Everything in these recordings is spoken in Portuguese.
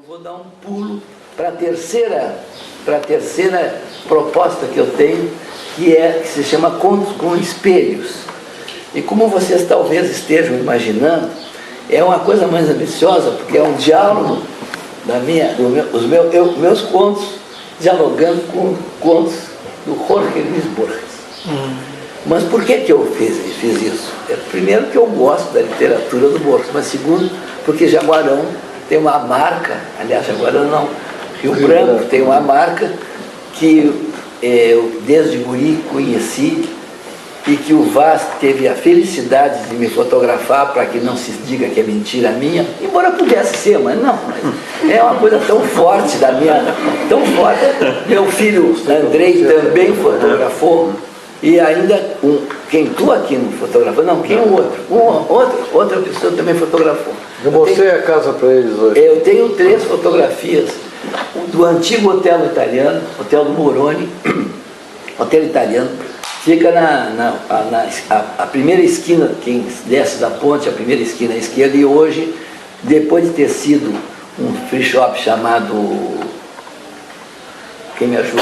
vou dar um pulo para a terceira proposta que eu tenho, que se chama Contos com Espelhos. E como vocês talvez estejam imaginando, é uma coisa mais ambiciosa, porque é um diálogo meus contos dialogando com contos do Jorge Luis Borges. Mas por que eu fiz isso? Primeiro, que eu gosto da literatura do Borges, mas segundo, porque Jaguarão tem uma marca, aliás, Jaguarão não, Rio Branco tem uma marca que eu desde guri conheci e que o Vaz teve a felicidade de me fotografar para que não se diga que é mentira minha, embora pudesse ser, mas não. Mas é uma coisa tão forte da minha, tão forte. Meu filho Andrei também fotografou. E ainda, quem tu aqui não fotografou, não, quem o outro? Outra pessoa também fotografou. Eu mostrei a casa para eles hoje. Eu tenho 3 fotografias do antigo hotel italiano, Hotel do Moroni, hotel italiano, fica a primeira esquina, quem desce da ponte, a primeira esquina à esquerda, e hoje, depois de ter sido um free shop chamado, quem me ajuda?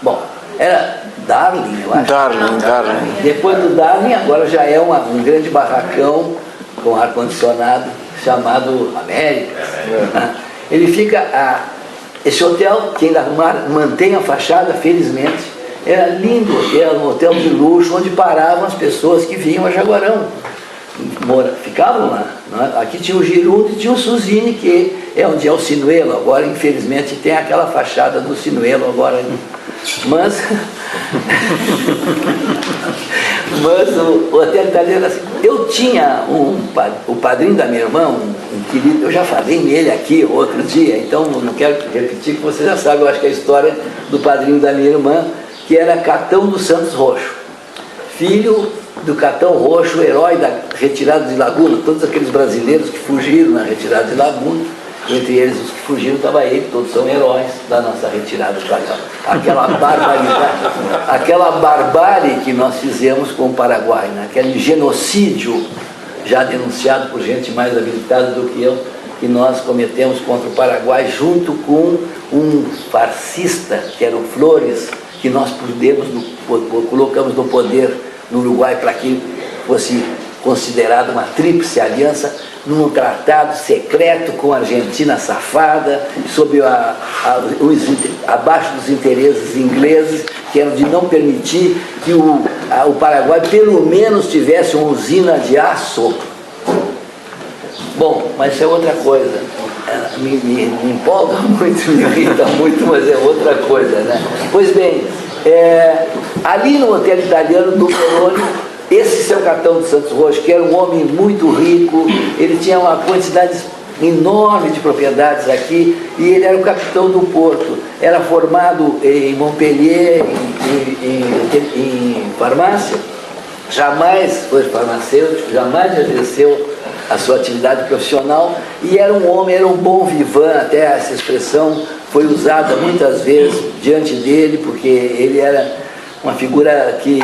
Bom, era Darling, eu acho. Darling. Depois do Darling, agora já é um grande barracão com ar-condicionado chamado Américas. Ele fica, esse hotel, que ainda mantém a fachada, felizmente, era lindo, era um hotel de luxo, onde paravam as pessoas que vinham a Jaguarão. Ficavam lá. Não é? Aqui tinha o Girundo e tinha o Suzini, que é onde é o Sinuelo. Agora, infelizmente, tem aquela fachada do Sinuelo agora. Mas o hotel italiano, assim, eu tinha o padrinho da minha irmã, um querido, eu já falei nele aqui outro dia, então não quero repetir, que você já sabe, eu acho que é a história do padrinho da minha irmã, que era Catão dos Santos Roxo, filho do Catão Roxo, herói da retirada de Laguna. Todos aqueles brasileiros que fugiram na retirada de Laguna, entre eles os que fugiram, estava ele, todos são heróis da nossa retirada para cá. Aquela barbaridade, aquela barbárie que nós fizemos com o Paraguai, né? Aquele genocídio já denunciado por gente mais habilitada do que eu, que nós cometemos contra o Paraguai, junto com um fascista, que era o Flores, que nós colocamos no poder no Uruguai para que fosse considerada uma tríplice aliança, num tratado secreto com a Argentina safada, sob abaixo dos interesses ingleses, que eram de não permitir que o Paraguai pelo menos tivesse uma usina de aço. Bom, mas isso é outra coisa. Me empolga muito, me irrita muito, mas é outra coisa, né? Pois bem, ali no hotel italiano do Moroni, esse seu Catão dos Santos Roxo, que era um homem muito rico, ele tinha uma quantidade enorme de propriedades aqui, e ele era o capitão do porto. Era formado em Montpellier, em farmácia, jamais foi farmacêutico, jamais exerceu a sua atividade profissional, e era um homem, era um bom vivant, até essa expressão foi usada muitas vezes diante dele, porque ele era uma figura que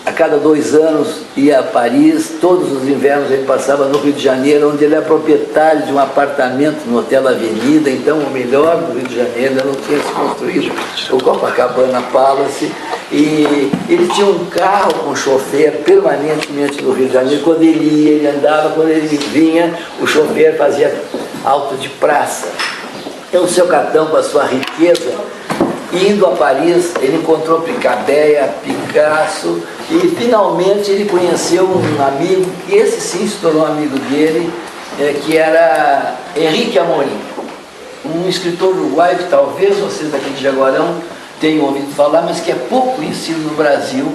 a cada 2 anos ia a Paris, todos os invernos ele passava no Rio de Janeiro, onde ele é proprietário de um apartamento no Hotel Avenida, então o melhor do Rio de Janeiro, ainda não tinha se construído o Copacabana Palace, e ele tinha um carro com chofer permanentemente no Rio de Janeiro. Quando ele ia, ele andava, quando ele vinha, o chofer fazia auto de praça. Então o seu Catão, com a sua riqueza, indo a Paris, ele encontrou Picabia, Picasso, e finalmente ele conheceu um amigo, que esse sim se tornou amigo dele, que era Henrique Amorim, um escritor uruguaio que talvez vocês daqui de Jaguarão tenham ouvido falar, mas que é pouco conhecido no Brasil,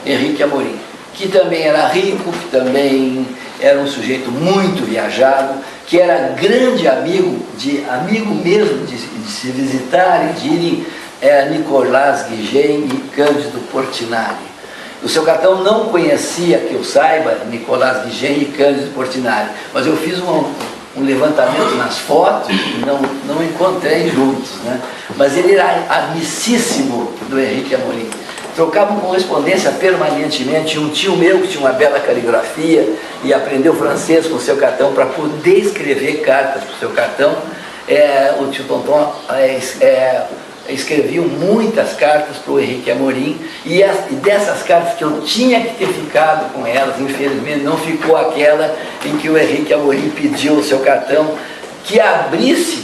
Henrique Amorim, que também era rico, que também era um sujeito muito viajado, que era grande amigo mesmo de se visitarem, de irem Nicolás Guigem e Cândido Portinari. O seu Catão não conhecia, que eu saiba, Nicolás Guigem e Cândido Portinari, mas eu fiz um levantamento nas fotos e não encontrei juntos, né? Mas ele era amicíssimo do Henrique Amorim. Trocavam correspondência permanentemente. Um tio meu que tinha uma bela caligrafia e aprendeu francês com o seu Catão para poder escrever cartas para o seu Catão. o tio Tonton escreviam muitas cartas para o Henrique Amorim, e dessas cartas que eu tinha que ter ficado com elas, infelizmente não ficou aquela em que o Henrique Amorim pediu o seu cartão, que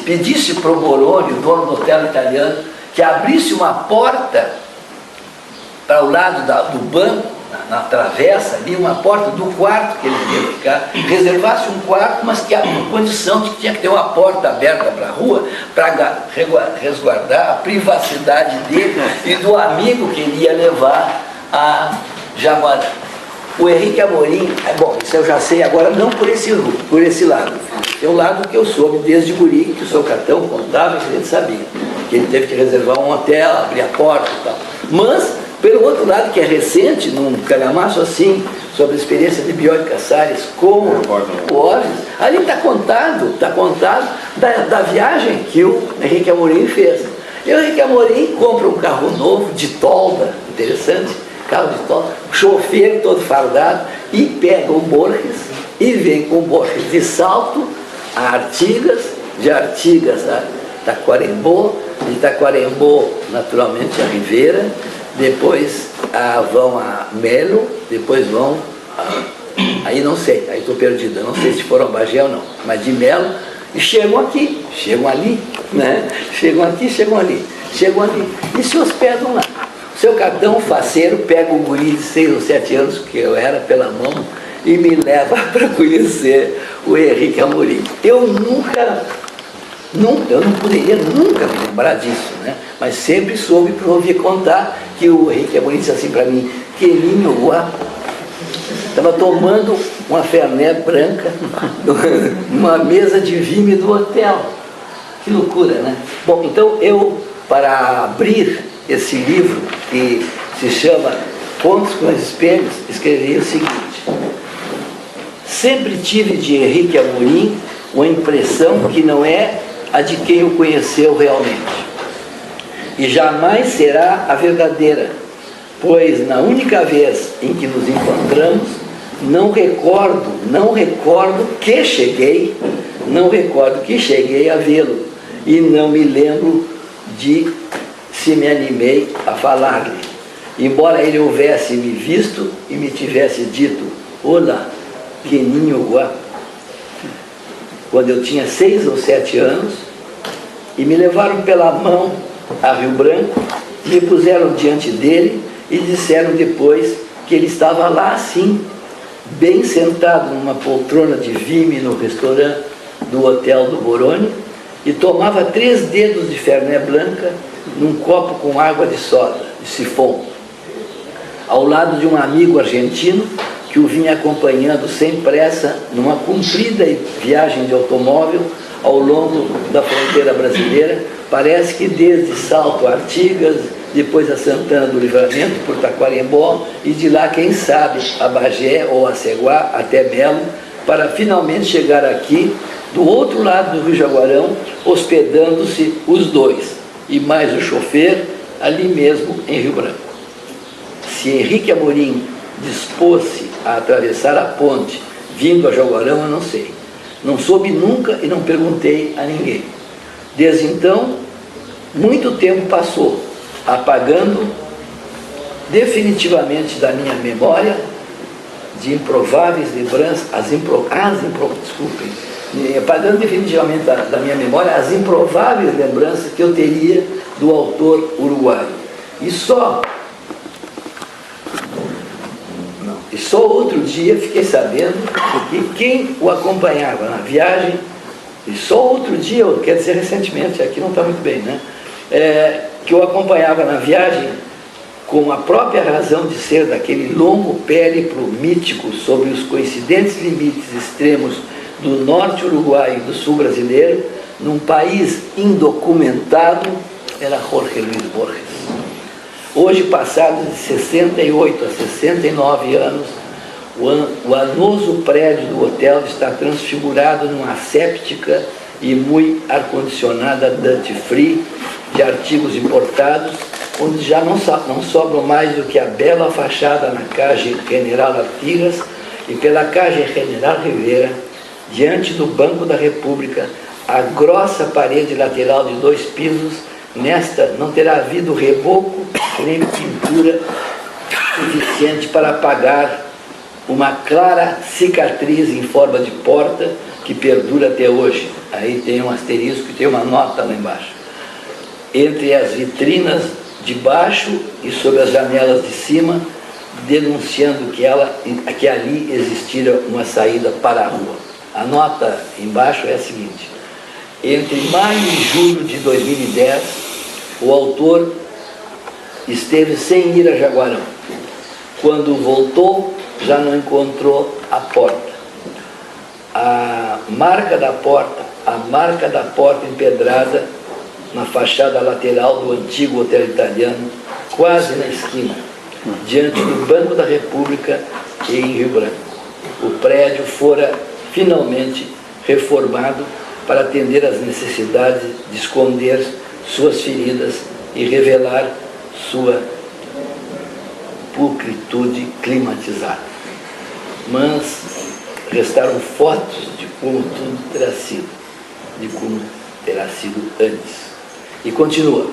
pedisse para o Boroni, o dono do hotel italiano, que abrisse uma porta para o lado do banco, na travessa ali, uma porta do quarto que ele ia ficar, reservasse um quarto, mas que a condição de que tinha que ter uma porta aberta para a rua, para resguardar a privacidade dele e do amigo que ele ia levar a Jaguarão. O Henrique Amorim, bom, isso eu já sei agora, não por esse lado. Tem um lado que eu soube desde guri, que o seu cartão contava, que a gente sabia, que ele teve que reservar um hotel, abrir a porta e tal. Mas, pelo outro lado, que é recente, num calhamaço assim, sobre a experiência de Bioy Casares com o Orges, ali está contado da viagem que o Henrique Amorim fez. E o Henrique Amorim compra um carro novo, de tolda, interessante, carro de tolda, chofer todo fardado, e pega o Borges, e vem com o Borges de Salto a Artigas, de Artigas a Taquarembó, de Taquarembó, naturalmente, a Ribeira, depois vão a Melo, depois vão aí não sei, aí estou perdida, não sei se foram a Bagé ou não, mas de Melo, e chegam aqui, chegam ali, né? Chegam aqui, chegam ali, e se hospedam lá. Seu cartão faceiro pega um guri de 6 ou 7 anos, que eu era, pela mão, e me leva para conhecer o Henrique Amorim. Eu não poderia nunca me lembrar disso, né? Mas sempre soube para ouvir contar que o Henrique Amorim disse assim para mim, quelinho guapo, estava tomando uma Fernet branca numa mesa de vime do hotel. Que loucura, né? Bom, então eu, para abrir esse livro, que se chama Contos com os Espelhos, escrevi o seguinte: sempre tive de Henrique Amorim uma impressão que não é a de quem o conheceu realmente, e jamais será a verdadeira, pois na única vez em que nos encontramos, não recordo que cheguei a vê-lo, e não me lembro de se me animei a falar-lhe, embora ele houvesse me visto e me tivesse dito, olá, pequenininho guapo, quando eu tinha 6 ou 7 anos, e me levaram pela mão a Rio Branco, me puseram diante dele e disseram depois que ele estava lá assim, bem sentado numa poltrona de vime no restaurante do Hotel do Boroni, e tomava 3 dedos de Fernet Branca num copo com água de soda, de sifão, ao lado de um amigo argentino que o vinha acompanhando sem pressa numa comprida viagem de automóvel ao longo da fronteira brasileira, parece que desde Salto a Artigas, depois a Santana do Livramento, por Taquarembó, e de lá, quem sabe, a Bagé ou a Ceguá, até Melo, para finalmente chegar aqui, do outro lado do Rio Jaguarão, hospedando-se os dois, e mais o chofer, ali mesmo em Rio Branco. Se Henrique Amorim dispôs-se a atravessar a ponte, vindo a Jaguarão, eu não sei. Não soube nunca e não perguntei a ninguém. Desde então, muito tempo passou, apagando definitivamente da minha memória de improváveis lembranças, apagando definitivamente da minha memória as improváveis lembranças que eu teria do autor uruguaio. E só outro dia fiquei sabendo que quem o acompanhava na viagem, e só outro dia, quer dizer recentemente, aqui não está muito bem, né? Que o acompanhava na viagem com a própria razão de ser daquele longo périplo mítico sobre os coincidentes limites extremos do norte uruguaio e do sul brasileiro, num país indocumentado, era Jorge Luis Borges. Hoje, passados de 68 a 69 anos, o anoso prédio do hotel está transfigurado numa asséptica e muito ar-condicionada duty-free de artigos importados, onde já não sobram mais do que a bela fachada na Calle General Artigas e pela Calle General Rivera, diante do Banco da República, a grossa parede lateral de 2 pisos, nesta não terá havido reboco nem pintura suficiente para apagar uma clara cicatriz em forma de porta que perdura até hoje. Aí tem um asterisco e tem uma nota lá embaixo. Entre as vitrinas de baixo e sobre as janelas de cima, denunciando que ali existira uma saída para a rua. A nota embaixo é a seguinte: entre maio e julho de 2010, o autor esteve sem ir a Jaguarão. Quando voltou, já não encontrou a porta. A marca da porta empedrada na fachada lateral do antigo hotel italiano, quase na esquina, diante do Banco da República e em Rio Branco. O prédio fora finalmente reformado para atender às necessidades de esconder suas feridas e revelar sua pulcritude climatizada. Mas restaram fotos de como tudo terá sido, de como terá sido antes. E continua: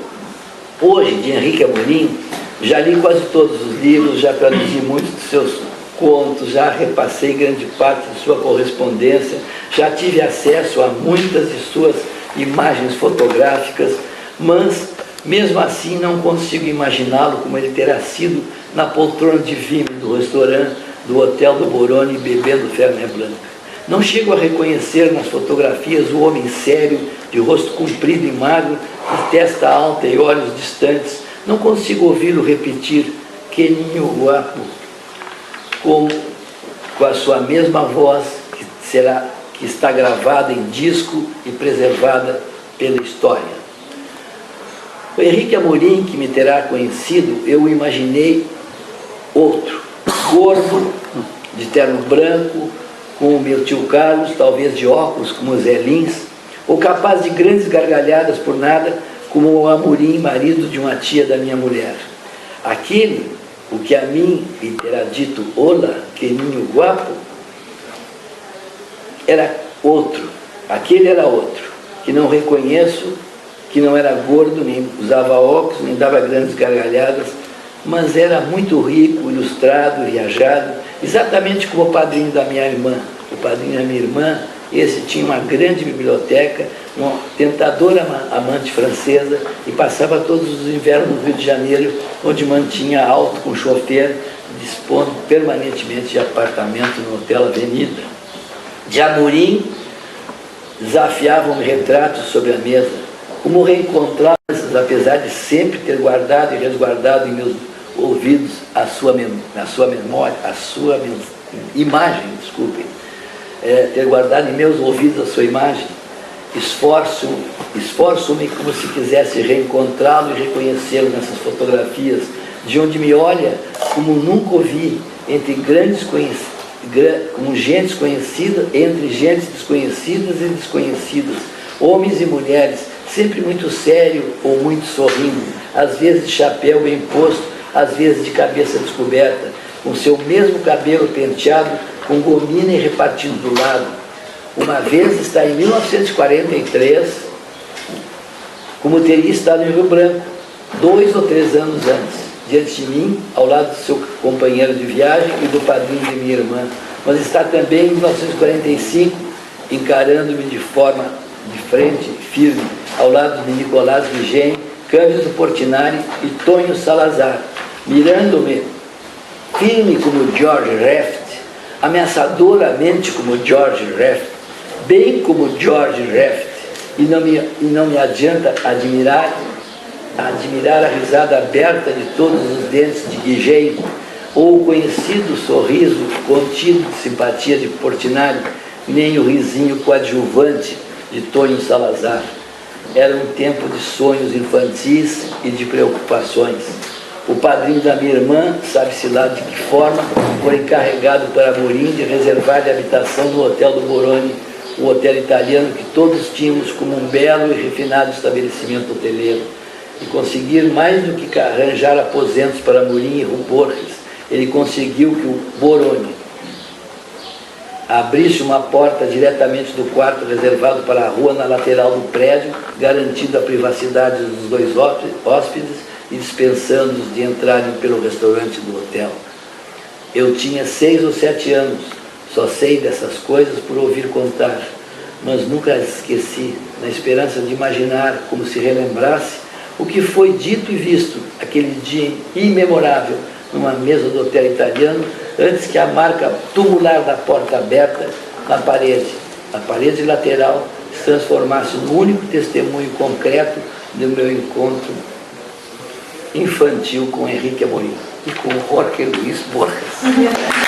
hoje, de Henrique Amorim, já li quase todos os livros, já traduzi muitos de seus contos, já repassei grande parte de sua correspondência, já tive acesso a muitas de suas imagens fotográficas, mas mesmo assim não consigo imaginá-lo como ele terá sido na poltrona de vime do restaurante do Hotel do Boroni, bebendo Fernet Branca. Não chego a reconhecer nas fotografias o homem sério, de rosto comprido e magro, de testa alta e olhos distantes. Não consigo ouvi-lo repetir "que ninho guapo", com a sua mesma voz que está gravada em disco e preservada pela história. O Henrique Amorim, que me terá conhecido, eu o imaginei outro, gordo, de terno branco, com o meu tio Carlos, talvez de óculos como Zé Lins, ou capaz de grandes gargalhadas por nada, como o Amorim, marido de uma tia da minha mulher. Aquele, o que a mim lhe terá dito "Olá, que ninho guapo", era outro. Aquele era outro, que não reconheço, que não era gordo, nem usava óculos, nem dava grandes gargalhadas, mas era muito rico, ilustrado, viajado, exatamente como o padrinho da minha irmã. O padrinho da minha irmã, esse tinha uma grande biblioteca, uma tentadora amante francesa, e passava todos os invernos no Rio de Janeiro, onde mantinha auto com chofer, dispondo permanentemente de apartamento no Hotel Avenida. De Amorim, desafiavam-me retratos sobre a mesa, como reencontrá-los, apesar de sempre ter guardado e resguardado em meus ouvidos a sua memória, a sua imagem, desculpem, ter guardado em meus ouvidos a sua imagem. Esforço-me como se quisesse reencontrá-lo e reconhecê-lo nessas fotografias, de onde me olha como nunca o vi, como gentes conhecidas, entre gentes desconhecidas e desconhecidas, homens e mulheres, sempre muito sério ou muito sorrindo, às vezes de chapéu bem posto, às vezes de cabeça descoberta, com seu mesmo cabelo penteado, com gomina e repartido do lado. Uma vez está em 1943, como teria estado em Rio Branco, 2 ou 3 anos antes, diante de mim, ao lado do seu companheiro de viagem e do padrinho de minha irmã. Mas está também em 1945, encarando-me de forma de frente, firme, ao lado de Nicolás Vigem, Cândido Portinari e Tonho Salazar, mirando-me firme como George Raft, ameaçadoramente como George Raft, bem como George Raft, e não me adianta admirar a risada aberta de todos os dentes de Guigem, ou o conhecido sorriso contido de simpatia de Portinari, nem o risinho coadjuvante de Tonho Salazar. Era um tempo de sonhos infantis e de preocupações. O padrinho da minha irmã, sabe-se lá de que forma, foi encarregado por Amorim de reservar-lhe habitação no Hotel do Boroni, o hotel italiano que todos tínhamos como um belo e refinado estabelecimento hoteleiro, e conseguir mais do que arranjar aposentos para Amorim e Borges. Ele conseguiu que o Boroni, Abri-se uma porta diretamente do quarto reservado para a rua na lateral do prédio, garantindo a privacidade dos dois hóspedes e dispensando-os de entrarem pelo restaurante do hotel. Eu tinha 6 ou 7 anos, só sei dessas coisas por ouvir contar, mas nunca as esqueci, na esperança de imaginar, como se relembrasse, o que foi dito e visto aquele dia imemorável numa mesa do hotel italiano, antes que a marca tumular da porta aberta na parede lateral, se transformasse no único testemunho concreto do meu encontro infantil com Henrique Amorim e com Jorge Luis Borges.